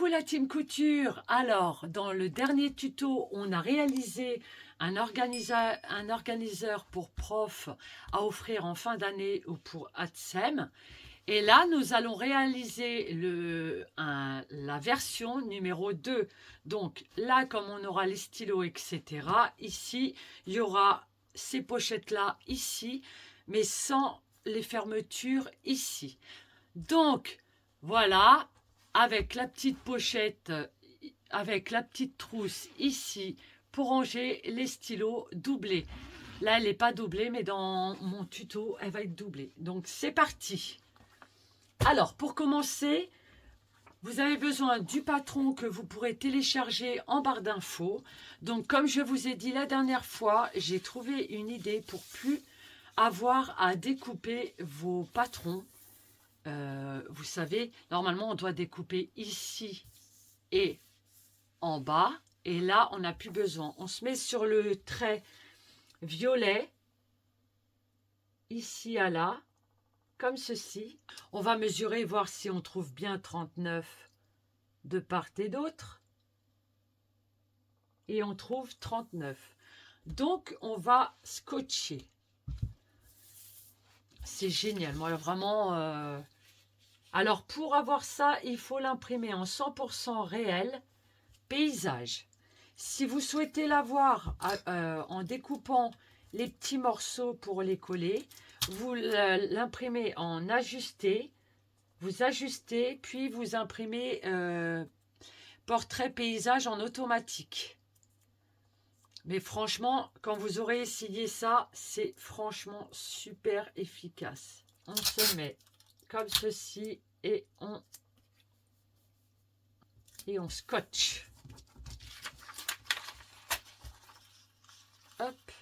Coucou la team couture. Alors, dans le dernier tuto, on a réalisé un organiseur pour prof à offrir en fin d'année ou pour ATSEM. Et là, nous allons réaliser la version numéro 2. Donc là, comme on aura les stylos, etc., ici, il y aura ces pochettes-là ici, mais sans les fermetures ici. Donc, voilà, avec la petite pochette, avec la petite trousse ici, pour ranger les stylos doublés. Là, elle n'est pas doublée, mais dans mon tuto, elle va être doublée. Donc, c'est parti. Alors, pour commencer, vous avez besoin du patron que vous pourrez télécharger en barre d'infos. Donc, comme je vous ai dit la dernière fois, j'ai trouvé une idée pour plus avoir à découper vos patrons. Vous savez, normalement, on doit découper ici et en bas. Et là, on n'a plus besoin. On se met sur le trait violet, ici à là, comme ceci. On va mesurer, voir si on trouve bien 39 de part et d'autre. Et on trouve 39. Donc, on va scotcher. C'est génial. Moi, vraiment... Alors, pour avoir ça, il faut l'imprimer en 100% réel, paysage. Si vous souhaitez l'avoir en découpant les petits morceaux pour les coller, vous l'imprimez en ajusté, vous ajustez, puis vous imprimez portrait paysage en automatique. Mais franchement, quand vous aurez essayé ça, c'est franchement super efficace. On se met comme ceci et on scotche. Hop.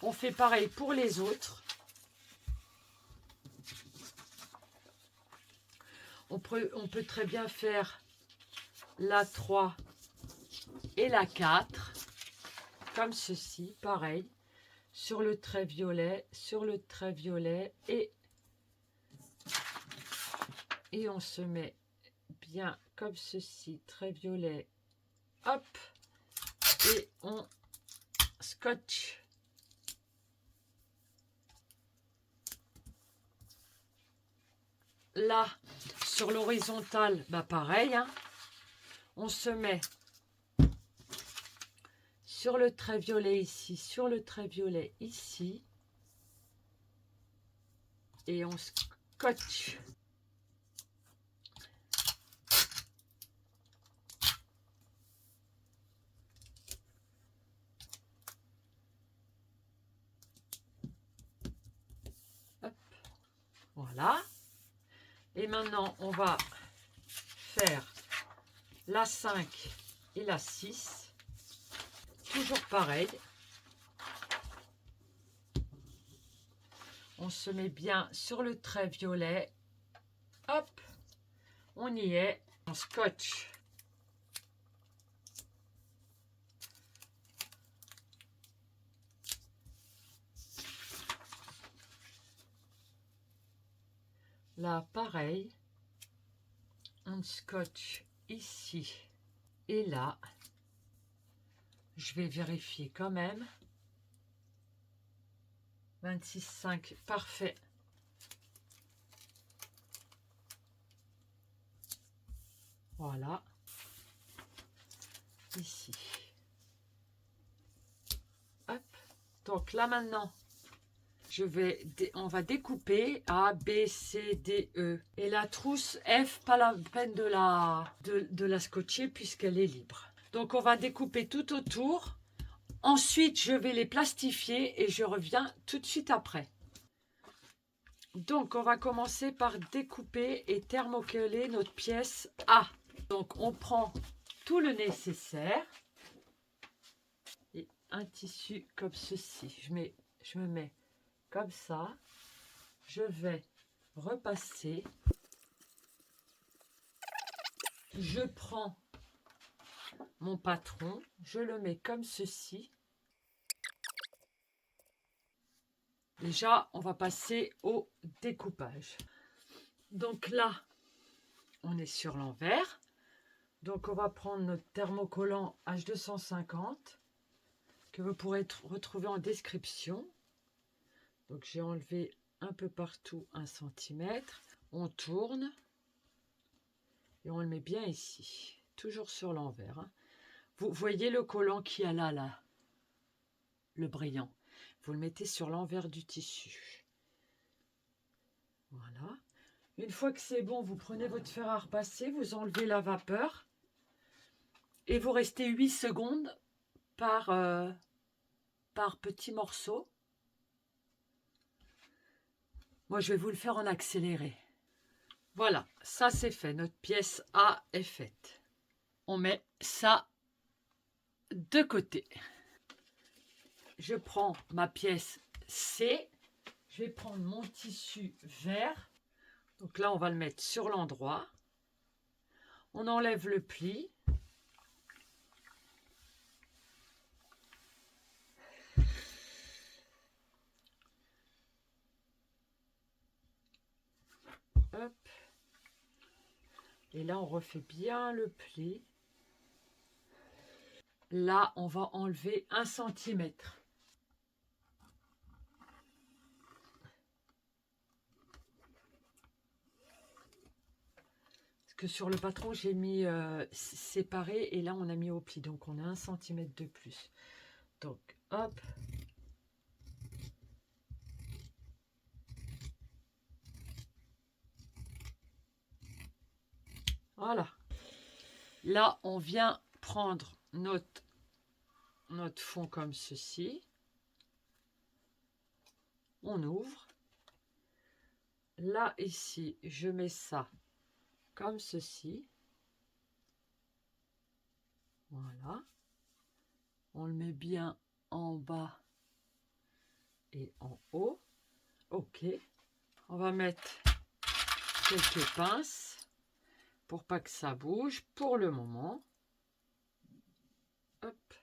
On fait pareil pour les autres. On peut très bien faire la 3 et la 4, comme ceci, pareil, sur le trait violet, et on se met bien comme ceci, trait violet, hop, et on scotche. Là, sur l'horizontale, bah pareil, hein, on se met sur le trait violet ici, sur le trait violet ici, et on scotche. Hop. Voilà. Et maintenant, on va faire la 5 et la 6. Toujours pareil. On se met bien sur le trait violet. Hop, on y est. On scotche. Là, pareil. On scotche ici et là. Je vais vérifier quand même. 26,5, parfait. Voilà. Ici. Hop. Donc là maintenant, on va découper A, B, C, D, E. Et la trousse F, pas la peine de la scotcher puisqu'elle est libre. Donc on va découper tout autour. Ensuite, je vais les plastifier et je reviens tout de suite après. Donc, on va commencer par découper et thermocoller notre pièce A. Donc, on prend tout le nécessaire et un tissu comme ceci. Je me mets comme ça. Je vais repasser. Je prends mon patron. Je le mets comme ceci. Déjà, on va passer au découpage. Donc là, on est sur l'envers. Donc, on va prendre notre thermocollant H250 que vous pourrez retrouver en description. Donc, j'ai enlevé un peu partout 1 cm. On tourne et on le met bien ici, toujours sur l'envers. Hein. Vous voyez le collant qui a là, le brillant. Vous le mettez sur l'envers du tissu. Voilà. Une fois que c'est bon, vous prenez votre fer à repasser, vous enlevez la vapeur et vous restez 8 secondes par petit morceau. Moi, je vais vous le faire en accéléré. Voilà, ça c'est fait. Notre pièce A est faite. On met ça de côté. Je prends ma pièce C. Je vais prendre mon tissu vert. Donc là, on va le mettre sur l'endroit. On enlève le pli. Hop. Et là, on refait bien le pli. Là, on va enlever 1 cm. Parce que sur le patron, j'ai mis séparé et là, on a mis au pli. Donc, on a 1 cm de plus. Donc, hop. Voilà. Là, on vient prendre notre fond comme ceci. On ouvre. Là, ici, je mets ça comme ceci. Voilà. On le met bien en bas et en haut. OK. On va mettre quelques pinces pour pas que ça bouge pour le moment. Hop.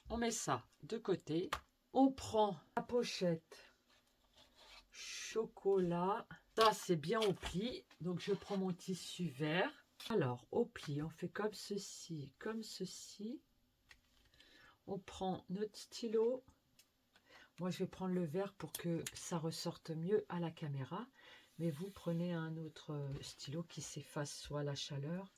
On met ça de côté. On prend la pochette chocolat. Ça, c'est bien au pli. Donc, je prends mon tissu vert. Alors, au pli, on fait comme ceci, comme ceci. On prend notre stylo. Moi, je vais prendre le vert pour que ça ressorte mieux à la caméra. Mais vous prenez un autre stylo qui s'efface soit à la chaleur.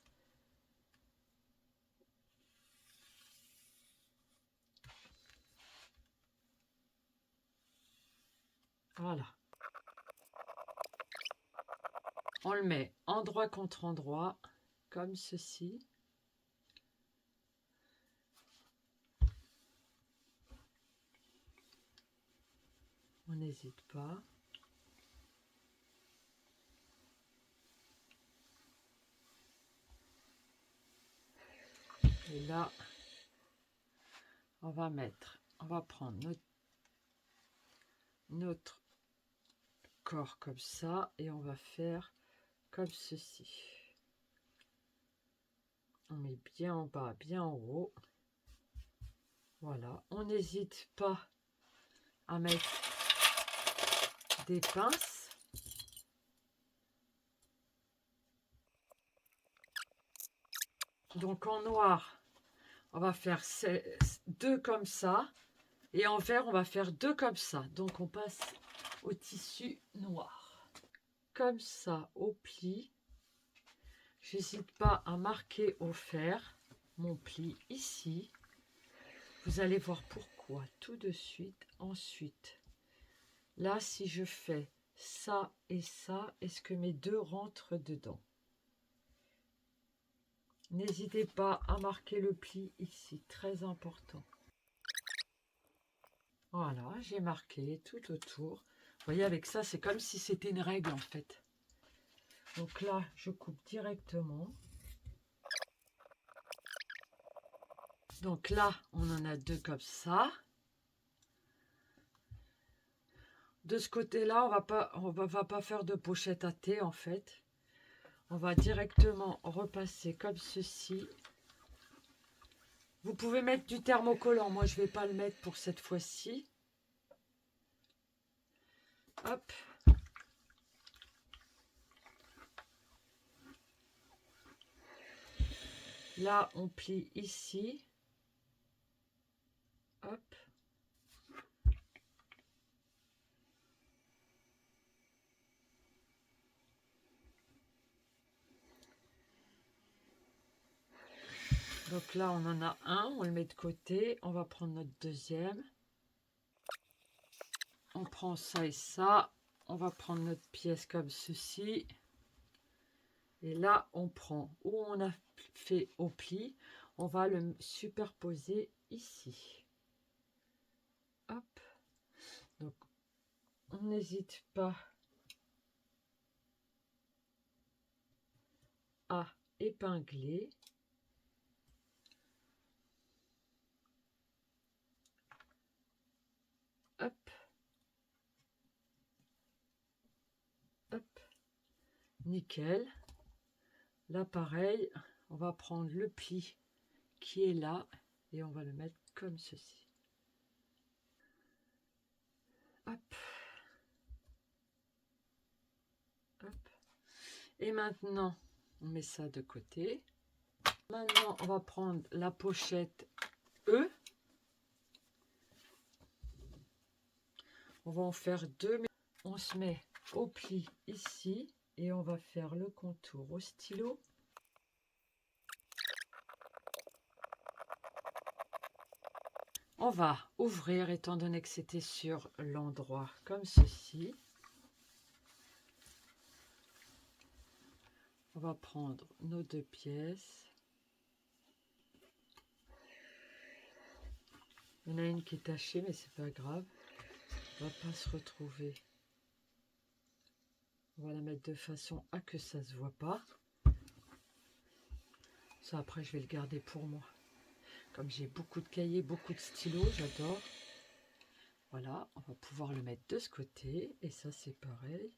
Voilà. On le met endroit contre endroit, comme ceci. On n'hésite pas. Et là, on va prendre notre corps comme ça et on va faire comme ceci. On met bien en bas, bien en haut. Voilà, on n'hésite pas à mettre des pinces. Donc en noir, on va faire 2 comme ça. Et en vert, on va faire 2 comme ça. Donc on passe au tissu noir. Comme ça, au pli. J'hésite pas à marquer au fer mon pli ici. Vous allez voir pourquoi tout de suite. Ensuite, là, si je fais ça et ça, est-ce que mes 2 rentrent dedans? N'hésitez pas à marquer le pli ici, très important. Voilà, j'ai marqué tout autour. Vous voyez, avec ça, c'est comme si c'était une règle en fait. Donc là, je coupe directement. Donc là, on en a 2 comme ça. De ce côté-là, on va pas faire de pochette à thé en fait. On va directement repasser comme ceci. Vous pouvez mettre du thermocollant. Moi, je ne vais pas le mettre pour cette fois-ci. Hop. Là, on plie ici. Hop. Donc là, on en a un, on le met de côté. On va prendre notre deuxième. On prend ça et ça. On va prendre notre pièce comme ceci. Et là, on prend où on a fait au pli. On va le superposer ici. Hop. Donc, on n'hésite pas à épingler. Hop. Hop. Nickel. Là, pareil, on va prendre le pli qui est là et on va le mettre comme ceci. Hop. Hop. Et maintenant, on met ça de côté. Maintenant, on va prendre la pochette E. On va en faire deux. On se met au pli ici et on va faire le contour au stylo. On va ouvrir étant donné que c'était sur l'endroit comme ceci. On va prendre nos deux pièces. Il y en a une qui est tachée, mais c'est pas grave. On va pas se retrouver. On va la mettre de façon à que ça se voit pas. Ça, après, je vais le garder pour moi. Comme j'ai beaucoup de cahiers, beaucoup de stylos, j'adore. Voilà, on va pouvoir le mettre de ce côté. Et ça, c'est pareil.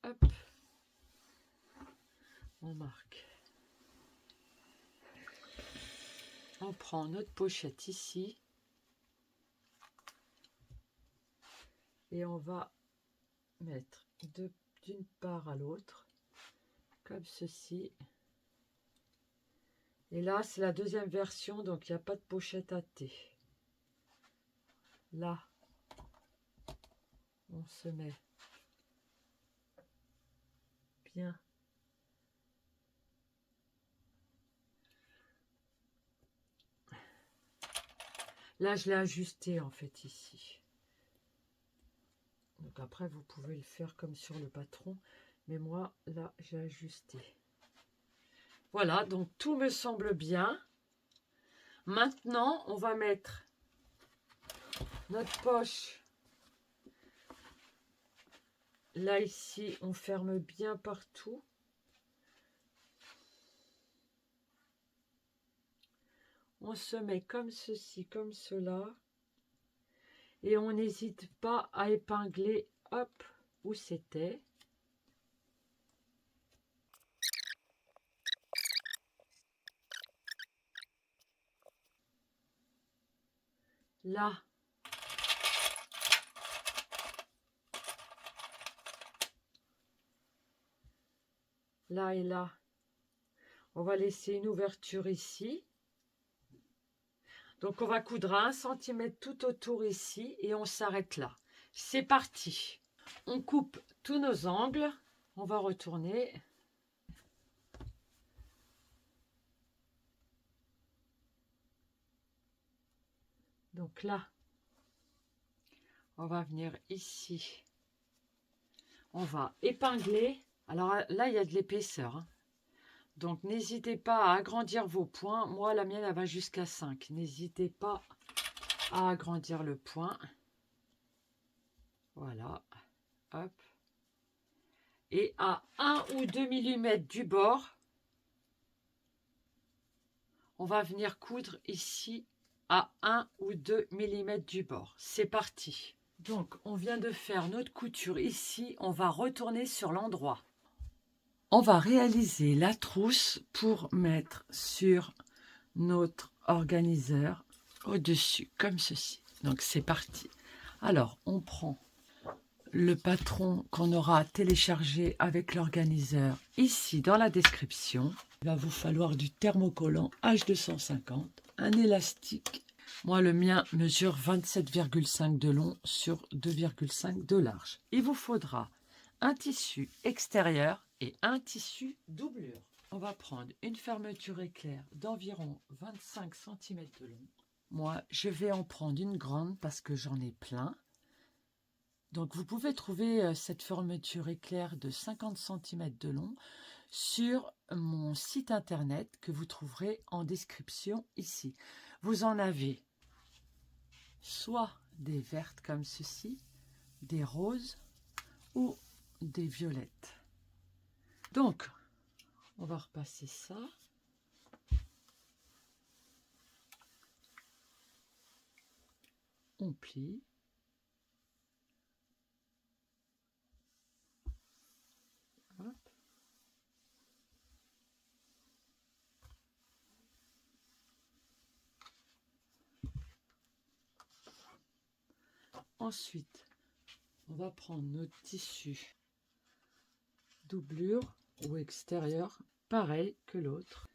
Hop. On marque. On prend notre pochette ici. Et on va mettre d'une part à l'autre. Comme ceci. Et là, c'est la deuxième version, donc il n'y a pas de pochette à thé. Là, on se met bien. Là, je l'ai ajusté en fait ici. Donc après, vous pouvez le faire comme sur le patron. Mais moi, là, j'ai ajusté. Voilà, donc tout me semble bien. Maintenant, on va mettre notre poche. Là, ici, on ferme bien partout. On se met comme ceci, comme cela. Et on n'hésite pas à épingler, hop, où c'était. Là. Là et là. On va laisser une ouverture ici. Donc, on va coudre à 1 cm tout autour ici et on s'arrête là. C'est parti. On coupe tous nos angles. On va retourner. Donc là, on va venir ici. On va épingler. Alors là, il y a de l'épaisseur, hein. Donc, n'hésitez pas à agrandir vos points. Moi, la mienne, elle va jusqu'à 5. N'hésitez pas à agrandir le point. Voilà. Hop. Et à 1 ou 2 mm du bord, on va venir coudre ici à 1 ou 2 mm du bord. C'est parti. Donc, on vient de faire notre couture ici. On va retourner sur l'endroit. On va réaliser la trousse pour mettre sur notre organiseur au-dessus, comme ceci. Donc, c'est parti. Alors, on prend le patron qu'on aura téléchargé avec l'organiseur ici dans la description. Il va vous falloir du thermocollant H250, un élastique. Moi, le mien mesure 27,5 de long sur 2,5 de large. Il vous faudra un tissu extérieur et un tissu doublure. On va prendre une fermeture éclair d'environ 25 cm de long. Moi, je vais en prendre une grande parce que j'en ai plein. Donc, vous pouvez trouver cette fermeture éclair de 50 cm de long sur mon site internet que vous trouverez en description ici. Vous en avez soit des vertes comme ceci, des roses ou des violettes. Donc, on va repasser ça. On plie. Hop. Ensuite, on va prendre notre tissu doublure ou extérieur, pareil que l'autre.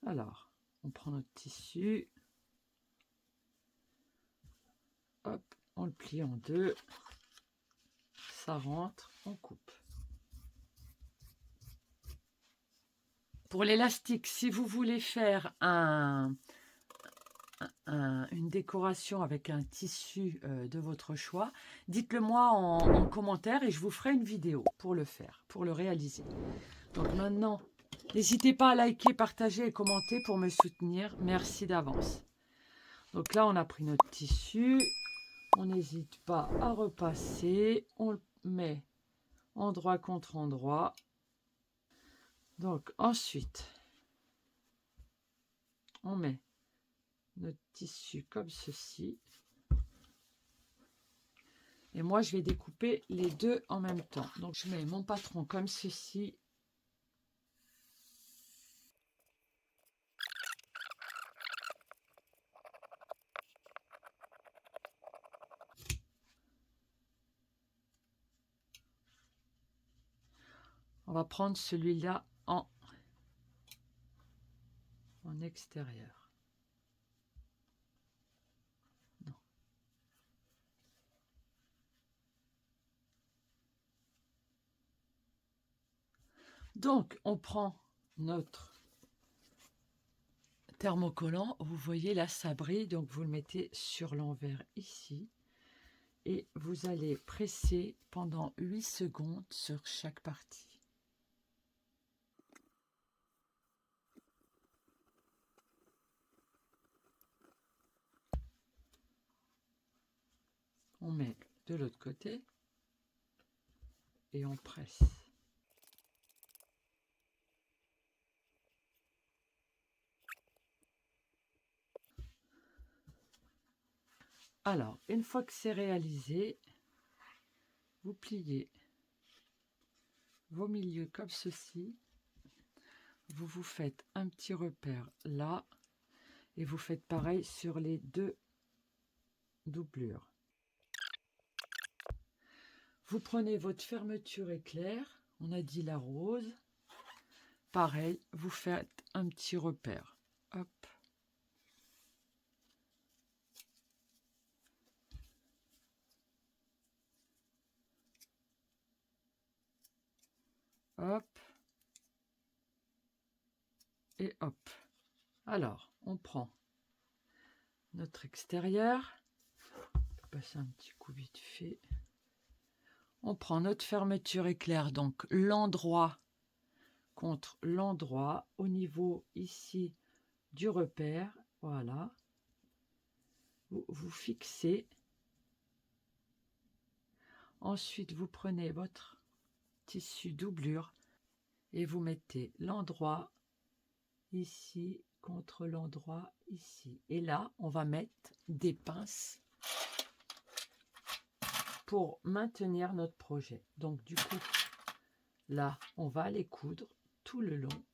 Alors, on prend notre tissu, hop, on le plie en deux, ça rentre, on coupe. Pour l'élastique, si vous voulez faire une décoration avec un tissu de votre choix, dites-le moi en commentaire et je vous ferai une vidéo pour le faire, pour le réaliser. Donc maintenant, n'hésitez pas à liker, partager et commenter pour me soutenir. Merci d'avance. Donc là, on a pris notre tissu. On n'hésite pas à repasser. On le met endroit contre endroit. Donc ensuite, on met notre tissu comme ceci. Et moi, je vais découper les deux en même temps. Donc, je mets mon patron comme ceci. On va prendre celui-là en extérieur. Non. Donc, on prend notre thermocollant. Vous voyez là, ça brille. Donc, vous le mettez sur l'envers ici. Et vous allez presser pendant 8 secondes sur chaque partie. On met de l'autre côté et on presse. Alors, une fois que c'est réalisé, vous pliez vos milieux comme ceci. Vous vous faites un petit repère là et vous faites pareil sur les deux doublures. Vous prenez votre fermeture éclair, on a dit la rose. Pareil, vous faites un petit repère. Hop. Hop. Et hop. Alors, on prend notre extérieur. On peut passer un petit coup vite fait. On prend notre fermeture éclair, donc l'endroit contre l'endroit au niveau ici du repère. Voilà. Vous fixez. Ensuite, vous prenez votre tissu doublure et vous mettez l'endroit ici contre l'endroit ici. Et là, on va mettre des pinces pour maintenir notre projet. Donc, du coup, là, on va les coudre tout le long.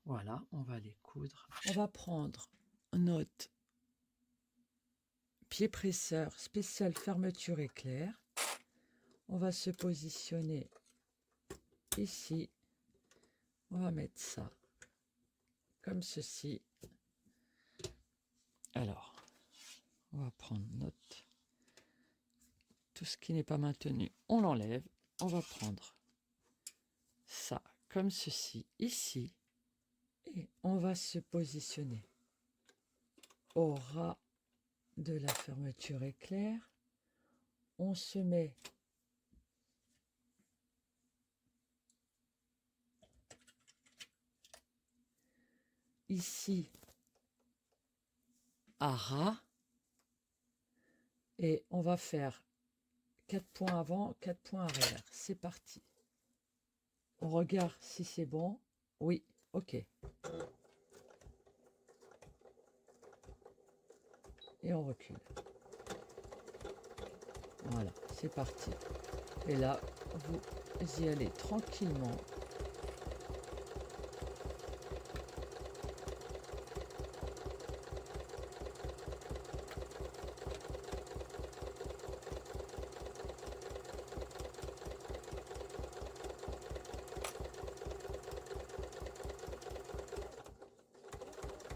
Voilà, on va les coudre. On va prendre notre pied presseur spécial fermeture éclair. On va se positionner ici. On va mettre ça comme ceci. Alors, on va prendre tout ce qui n'est pas maintenu, on l'enlève. On va prendre ça comme ceci ici. Et on va se positionner au ras de la fermeture éclair. On se met ici à ras et on va faire 4 points avant, 4 points arrière. C'est parti. On regarde si c'est bon. Oui, ok. Et on recule. Voilà, c'est parti. Et là, vous y allez tranquillement.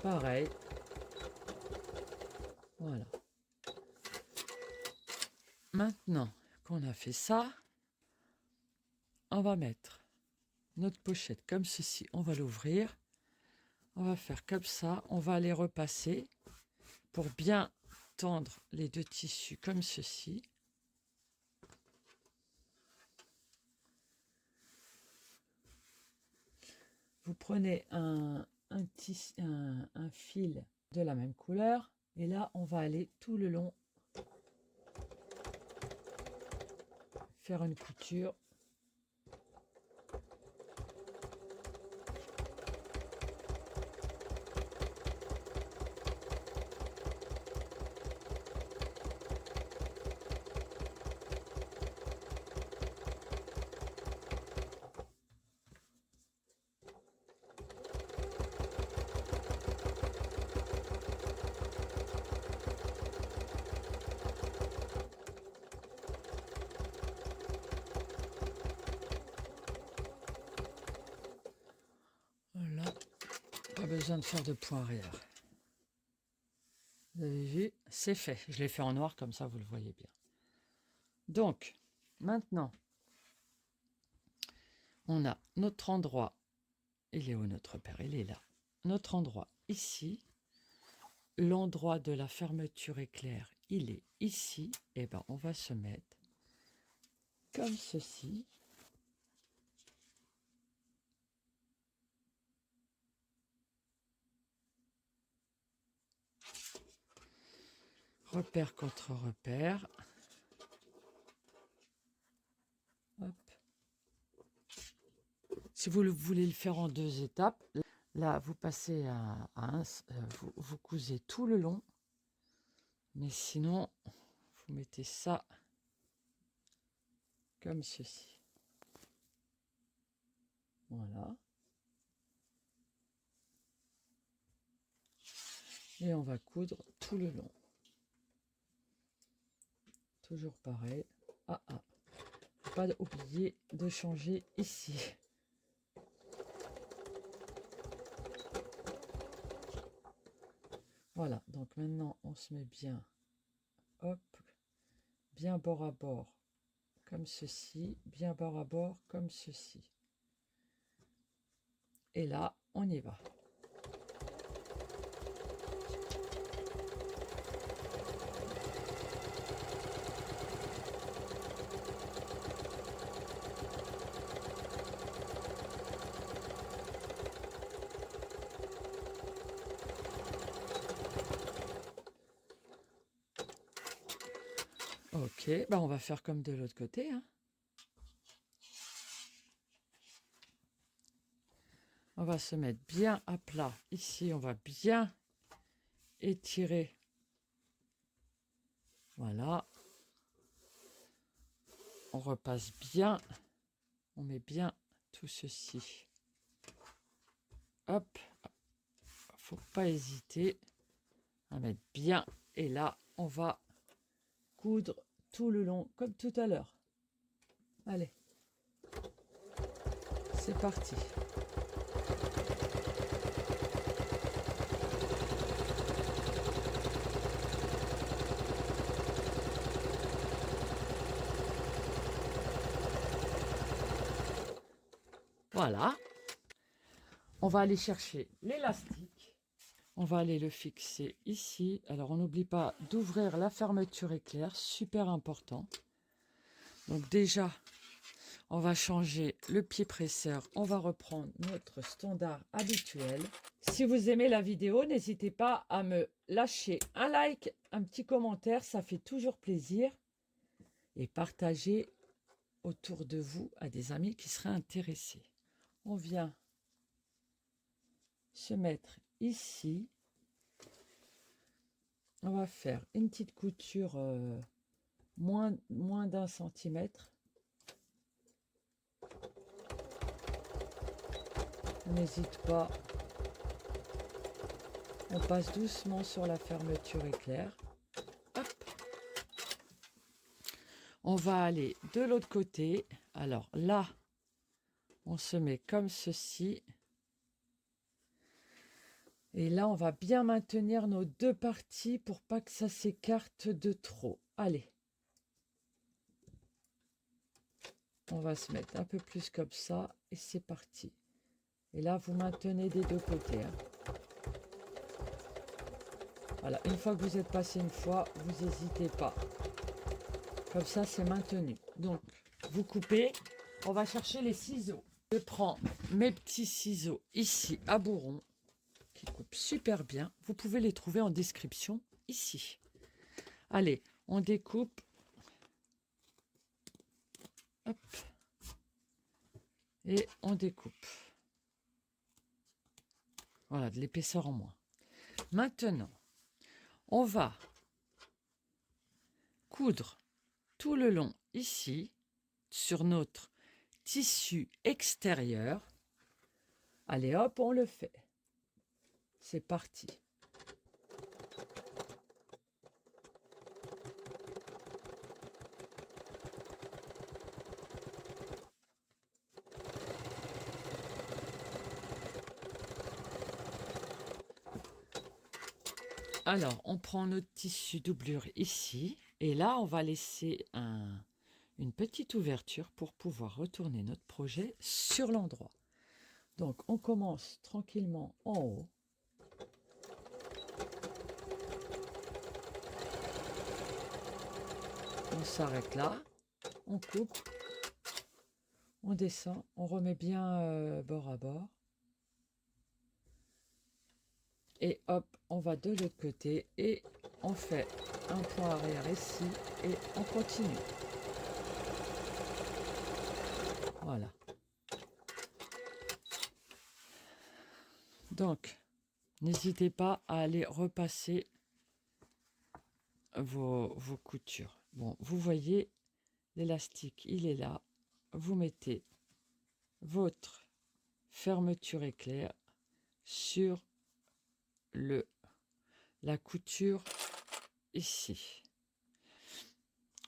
Pareil. Voilà. Maintenant qu'on a fait ça, on va mettre notre pochette comme ceci. On va l'ouvrir. On va faire comme ça. On va aller repasser pour bien tendre les deux tissus comme ceci. Vous prenez un fil de la même couleur et là on va aller tout le long faire une couture. Voilà, pas besoin de faire de point arrière. Vous avez vu, c'est fait. Je l'ai fait en noir comme ça vous le voyez bien. Donc maintenant on a notre endroit. Il est où notre père? Il est là. Notre endroit ici. L'endroit de la fermeture éclair, il est ici. Et ben on va se mettre comme ceci. Repère contre repère. Hop. Si vous voulez le faire en 2 étapes, là vous passez vous cousez tout le long. Mais sinon, vous mettez ça comme ceci. Voilà. Et on va coudre tout le long. Toujours pareil. Faut pas oublier de changer ici. Voilà, donc maintenant on se met bien, hop, bien bord à bord comme ceci, bien bord à bord comme ceci. Et là, on y va. Ok, bah on va faire comme de l'autre côté, hein. On va se mettre bien à plat. Ici, on va bien étirer. Voilà. On repasse bien. On met bien tout ceci. Hop. Faut pas hésiter à mettre bien. Et là, on va coudre tout le long comme tout à l'heure. Allez, c'est parti. Voilà, on va aller chercher l'élastique, on va aller le fixer ici. Alors on n'oublie pas d'ouvrir la fermeture éclair, super important. Donc déjà, on va changer le pied presseur, on va reprendre notre standard habituel. Si vous aimez la vidéo, n'hésitez pas à me lâcher un like, un petit commentaire, ça fait toujours plaisir. Et partagez autour de vous à des amis qui seraient intéressés. On vient se mettre ici. On va faire une petite couture moins d'1 centimètre. N'hésite pas. On passe doucement sur la fermeture éclair. Hop. On va aller de l'autre côté. Alors là, on se met comme ceci. Et là, on va bien maintenir nos deux parties pour pas que ça s'écarte de trop. Allez. On va se mettre un peu plus comme ça et c'est parti. Et là, vous maintenez des deux côtés. Hein. Voilà, une fois que vous êtes passé une fois, vous n'hésitez pas. Comme ça, c'est maintenu. Donc, vous coupez. On va chercher les ciseaux. Je prends mes petits ciseaux ici à bourron qui coupent super bien. Vous pouvez les trouver en description ici. Allez, on découpe. Hop. Et on découpe. Voilà, de l'épaisseur en moins. Maintenant, on va coudre tout le long ici sur notre tissu extérieur. Allez hop, on le fait. C'est parti. Alors, on prend notre tissu doublure ici. Et là, on va laisser une petite ouverture pour pouvoir retourner notre projet sur l'endroit. Donc, on commence tranquillement en haut. On s'arrête là. On coupe. On descend. On remet bien bord à bord. Et hop, on va de l'autre côté et on fait un point arrière ici et on continue. Voilà. Donc, n'hésitez pas à aller repasser vos coutures. Bon, vous voyez, l'élastique, il est là. Vous mettez votre fermeture éclair sur la couture ici.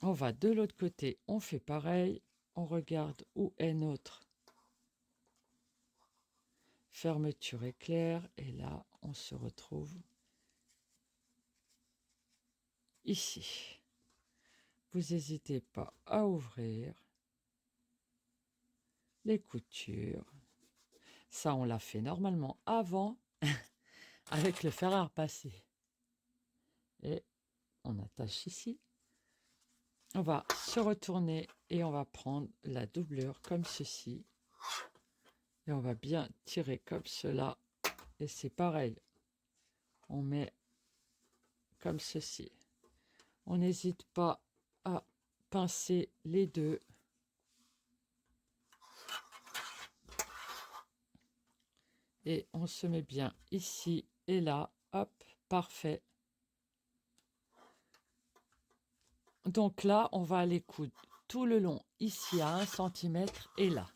On va de l'autre côté, on fait pareil. On regarde où est notre fermeture éclair. Et là, on se retrouve ici. Vous n'hésitez pas à ouvrir les coutures. Ça, on l'a fait normalement avant avec le fer à repasser. Et on attache ici. On va se retourner et on va prendre la doublure comme ceci. Et on va bien tirer comme cela. Et c'est pareil. On met comme ceci. On n'hésite pas à pincer les deux. Et on se met bien ici et là. Hop, parfait. Donc là, on va aller coudre tout le long ici à 1 cm et là.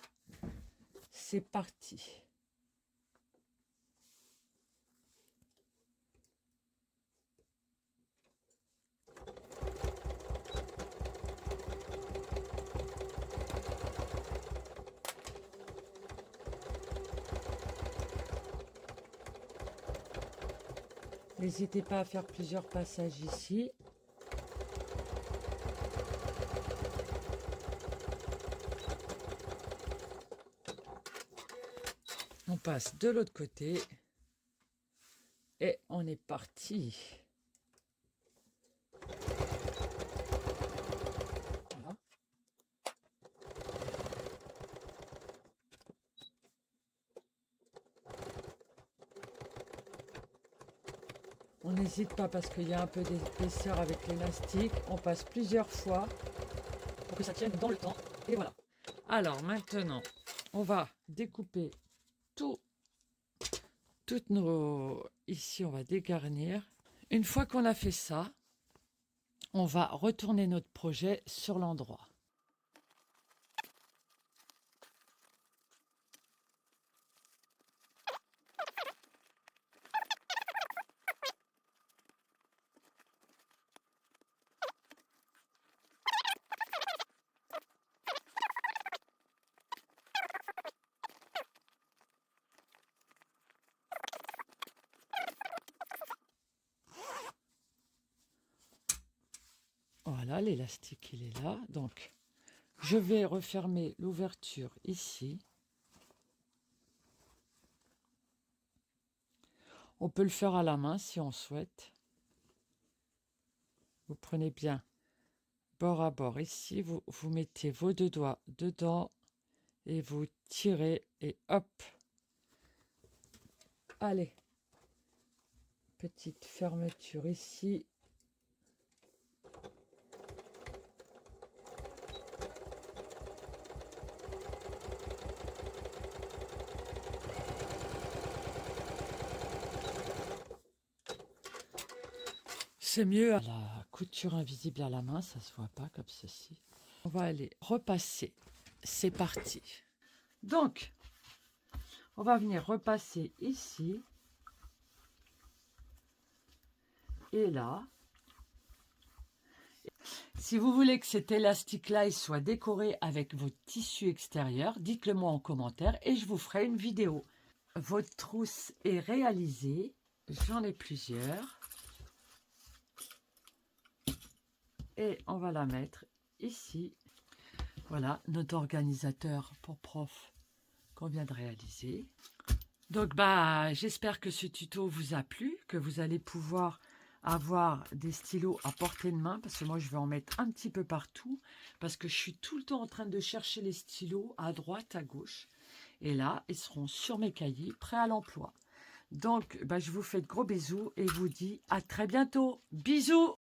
C'est parti. N'hésitez pas à faire plusieurs passages ici. On passe de l'autre côté. Et on est parti. Voilà. On n'hésite pas parce qu'il y a un peu d'épaisseur avec l'élastique. On passe plusieurs fois pour que ça tienne dans le temps. Et voilà. Alors maintenant, on va découper toutes nos... Ici, on va dégarnir. Une fois qu'on a fait ça, on va retourner notre projet sur l'endroit. Voilà, l'élastique, il est là. Donc, je vais refermer l'ouverture ici. On peut le faire à la main si on souhaite. Vous prenez bien bord à bord ici. Vous mettez vos deux doigts dedans et vous tirez et hop. Allez. Petite fermeture ici. C'est mieux à la couture invisible à la main, ça se voit pas comme ceci. On va aller repasser. C'est parti. Donc, on va venir repasser ici et là. Si vous voulez que cet élastique-là soit décoré avec votre tissu extérieur, dites-le moi en commentaire et je vous ferai une vidéo. Votre trousse est réalisée. J'en ai plusieurs. Et on va la mettre ici. Voilà, notre organisateur pour prof qu'on vient de réaliser. Donc, j'espère que ce tuto vous a plu, que vous allez pouvoir avoir des stylos à portée de main, parce que moi, je vais en mettre un petit peu partout, parce que je suis tout le temps en train de chercher les stylos à droite, à gauche. Et là, ils seront sur mes cahiers, prêts à l'emploi. Donc, je vous fais de gros bisous et vous dis à très bientôt. Bisous!